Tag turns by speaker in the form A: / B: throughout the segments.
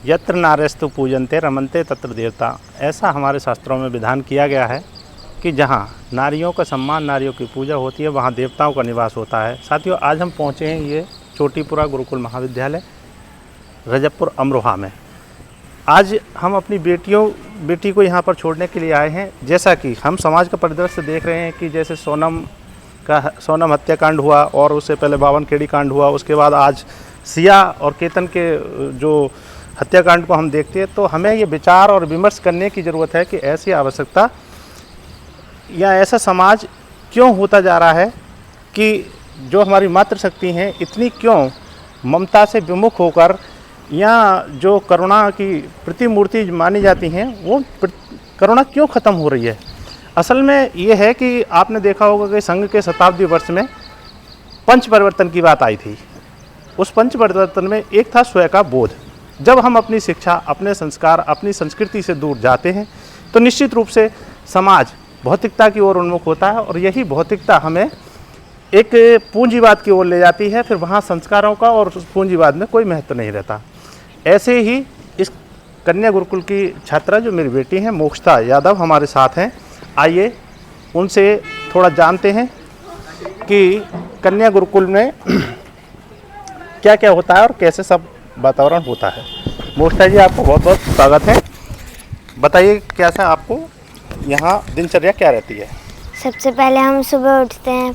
A: यत्र नार्यस्तु पूजन्ते रमन्ते तत्र देवता। ऐसा हमारे शास्त्रों में विधान किया गया है कि जहाँ नारियों का सम्मान, नारियों की पूजा होती है, वहाँ देवताओं का निवास होता है। साथियों, आज हम पहुँचे हैं ये चोटीपुरा गुरुकुल महाविद्यालय रजबपुर अमरोहा में। आज हम अपनी बेटी को यहाँ पर छोड़ने के लिए आए हैं। जैसा कि हम समाज का परिदृश्य देख रहे हैं कि जैसे सोनम हत्याकांड हुआ और उससे पहले बावनखेड़ी कांड हुआ, उसके बाद आज सिया और केतन के जो हत्याकांड को हम देखते हैं, तो हमें ये विचार और विमर्श करने की ज़रूरत है कि ऐसी आवश्यकता या ऐसा समाज क्यों होता जा रहा है कि जो हमारी मातृशक्ति हैं इतनी क्यों ममता से विमुख होकर या जो करुणा की प्रतिमूर्ति मानी जाती हैं वो करुणा क्यों ख़त्म हो रही है। असल में ये है कि आपने देखा होगा कि संघ के शताब्दी वर्ष में पंच परिवर्तन की बात आई थी। उस पंच परिवर्तन में एक था स्वयं का बोध। जब हम अपनी शिक्षा, अपने संस्कार, अपनी संस्कृति से दूर जाते हैं तो निश्चित रूप से समाज भौतिकता की ओर उन्मुख होता है और यही भौतिकता हमें एक पूंजीवाद की ओर ले जाती है। फिर वहाँ संस्कारों का और पूंजीवाद में कोई महत्व नहीं रहता। ऐसे ही इस कन्या गुरुकुल की छात्रा जो मेरी बेटी हैं मोक्षता यादव हमारे साथ हैं। आइए उनसे थोड़ा जानते हैं कि कन्या गुरुकुल में क्या क्या होता है और कैसे सब वातावरण होता है। मोक्षता जी, आपको बहुत बहुत स्वागत है। बताइए कैसा आपको यहाँ दिनचर्या क्या रहती है।
B: सबसे पहले हम सुबह उठते हैं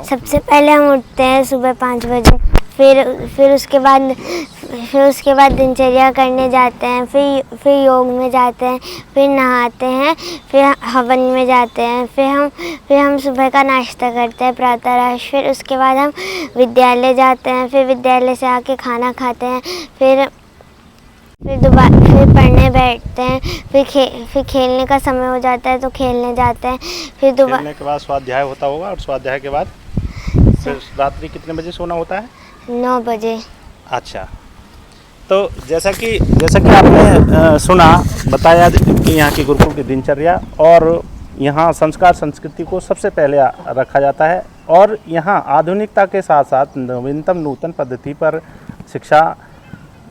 B: सबसे पहले हम उठते हैं सुबह 5 बजे। फिर उसके बाद दिनचर्या करने जाते हैं। फिर योग में जाते हैं, फिर नहाते हैं, फिर हवन में जाते हैं। फिर हम सुबह का नाश्ता करते हैं, प्रातःराश। फिर उसके बाद हम विद्यालय जाते हैं। फिर विद्यालय से आके खाना खाते हैं। फिर पढ़ने बैठते हैं। फिर खेलने का समय हो जाता है तो खेलने जाते हैं। फिर
A: खेलने के बाद स्वाध्याय होता होगा और स्वाध्याय के बाद फिर रात्रि कितने बजे सोना होता है?
B: 9 बजे।
A: अच्छा, तो जैसा कि आपने सुना, बताया कि यहाँ की गुरुकुल की दिनचर्या और यहाँ संस्कार संस्कृति को सबसे पहले रखा जाता है और यहाँ आधुनिकता के साथ साथ नवीनतम नूतन पद्धति पर शिक्षा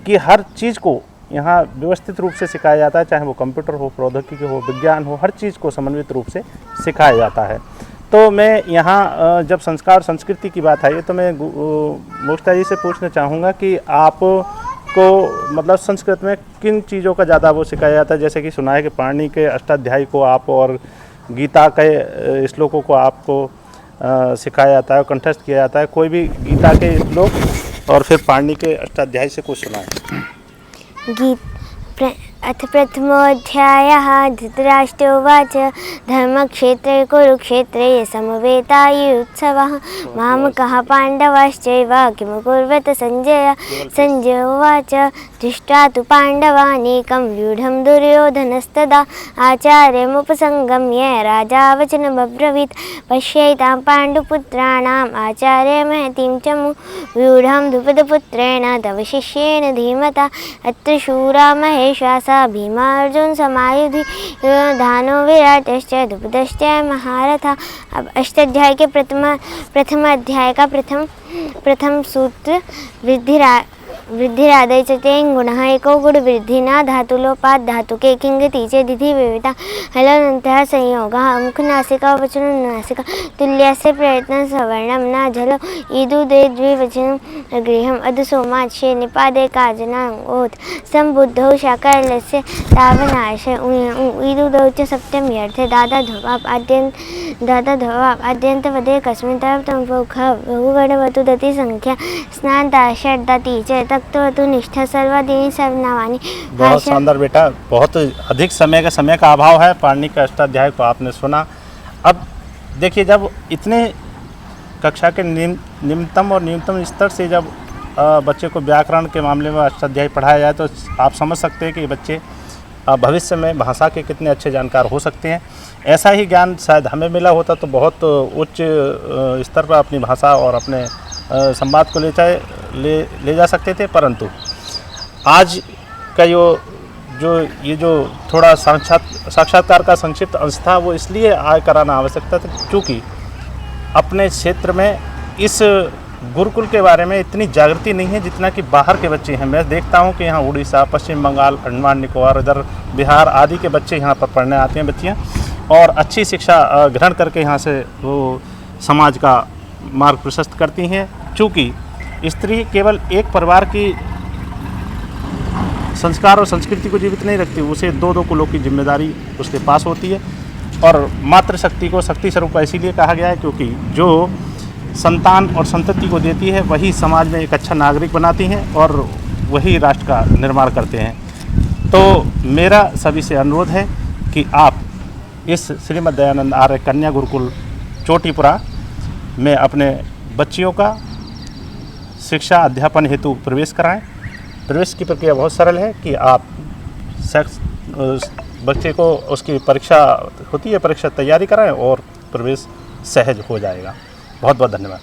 A: की हर चीज़ को यहाँ व्यवस्थित रूप से सिखाया जाता है। चाहे वो कंप्यूटर हो, प्रौद्योगिकी हो, विज्ञान हो, हर चीज़ को समन्वित रूप से सिखाया जाता है। तो मैं यहाँ जब संस्कार संस्कृति की बात आई तो मैं मोक्षता जी से पूछना चाहूँगा कि आपको मतलब संस्कृत में किन चीज़ों का ज़्यादा वो सिखाया जाता है। जैसे कि सुना है कि पाणिनि के अष्टाध्यायी को आप और गीता के श्लोकों को आपको सिखाया जाता है, कंठस्थ किया जाता है। कोई भी गीता के श्लोक और फिर पाणिनि के अष्टाध्यायी से कुछ सुना है।
B: अथ प्रथमोऽध्यायः धृतराष्ट्रोवाच धर्मक्षेत्रे कुरुक्षेत्रे समवेतायुत्सवः मामकः पाण्डवाश्चैव किमकुर्वत संजय। संजय उवाच दृष्ट्वा तु पाण्डवानीकं व्यूढं दुर्योधनस्तदा आचार्यमुपसंगम्य राजा वचनमब्रवीत् पश्यैतां पाण्डुपुत्राणाम् आचार्य महतीं च व्यूढं द्रुपदपुत्रेण तव शिष्येण धीमता अत्र शूरा महेशाः भीमार्जुन समायुधि दानो विराटश्च द्रुपदश्च महारथा। अब अष्टाध्याय के प्रथम अध्याय का प्रथम सूत्र वृद्धिरादय च तेन गुणः एको गुण वृद्धिना धातुलोपात् धातुके किंगति च दिधि विविता हलनन्तः संयोगः मुखनासिका वचननासिका तुल्यस्य प्रयत्नं सवर्णं न झलो ईदुदे द्विवचनं गृहम् अधसोमाच्ये निपादे काजनाङ्गोत् सम्बुद्धौ शाकलस्य तावनाश ईदुदौ च सप्तम्यर्थे दादाध्वाप् आद्यन्तपदे कस्मिन् तम बहुगणवतु दति संख्या स्नानता षड्दति च तत्वतु निष्ठा सर्वादीनि सर्वनामानि।
A: बहुत शानदार बेटा, बहुत अधिक समय का अभाव है। पाणिनि का अष्टाध्याय को आपने सुना। अब देखिए, जब इतने कक्षा के निम्नतम और न्यूनतम स्तर से जब बच्चे को व्याकरण के मामले में अष्टाध्याय पढ़ाया जाए तो आप समझ सकते हैं कि बच्चे भविष्य में भाषा के कितने अच्छे जानकार हो सकते हैं। ऐसा ही ज्ञान शायद हमें मिला होता तो बहुत उच्च स्तर पर अपनी भाषा और अपने संवाद को ले जा सकते थे। परंतु आज का ये जो थोड़ा साक्षात्कार का संक्षिप्त अंश था वो इसलिए कराना आवश्यकता था क्योंकि अपने क्षेत्र में इस गुरुकुल के बारे में इतनी जागृति नहीं है जितना कि बाहर के बच्चे हैं। मैं देखता हूँ कि यहाँ उड़ीसा, पश्चिम बंगाल, अंडमान निकोबार, इधर बिहार आदि के बच्चे यहाँ पर पढ़ने आते हैं, बच्चियाँ, और अच्छी शिक्षा ग्रहण करके यहाँ से वो समाज का मार्ग प्रशस्त करती हैं। चूँकि स्त्री केवल एक परिवार की संस्कार और संस्कृति को जीवित नहीं रखती, उसे दो दो कुलों की जिम्मेदारी उसके पास होती है। और मातृशक्ति को शक्ति स्वरूप इसीलिए कहा गया है क्योंकि जो संतान और संतति को देती है वही समाज में एक अच्छा नागरिक बनाती हैं और वही राष्ट्र का निर्माण करते हैं। तो मेरा सभी से अनुरोध है कि आप इस श्रीमद् दयानंद आर्य कन्या गुरुकुल चोटीपुरा में अपने बच्चियों का शिक्षा अध्यापन हेतु प्रवेश कराएं। प्रवेश की प्रक्रिया बहुत सरल है कि आप बच्चे को उसकी परीक्षा होती है, परीक्षा तैयारी कराएं और प्रवेश सहज हो जाएगा। बहुत बहुत धन्यवाद।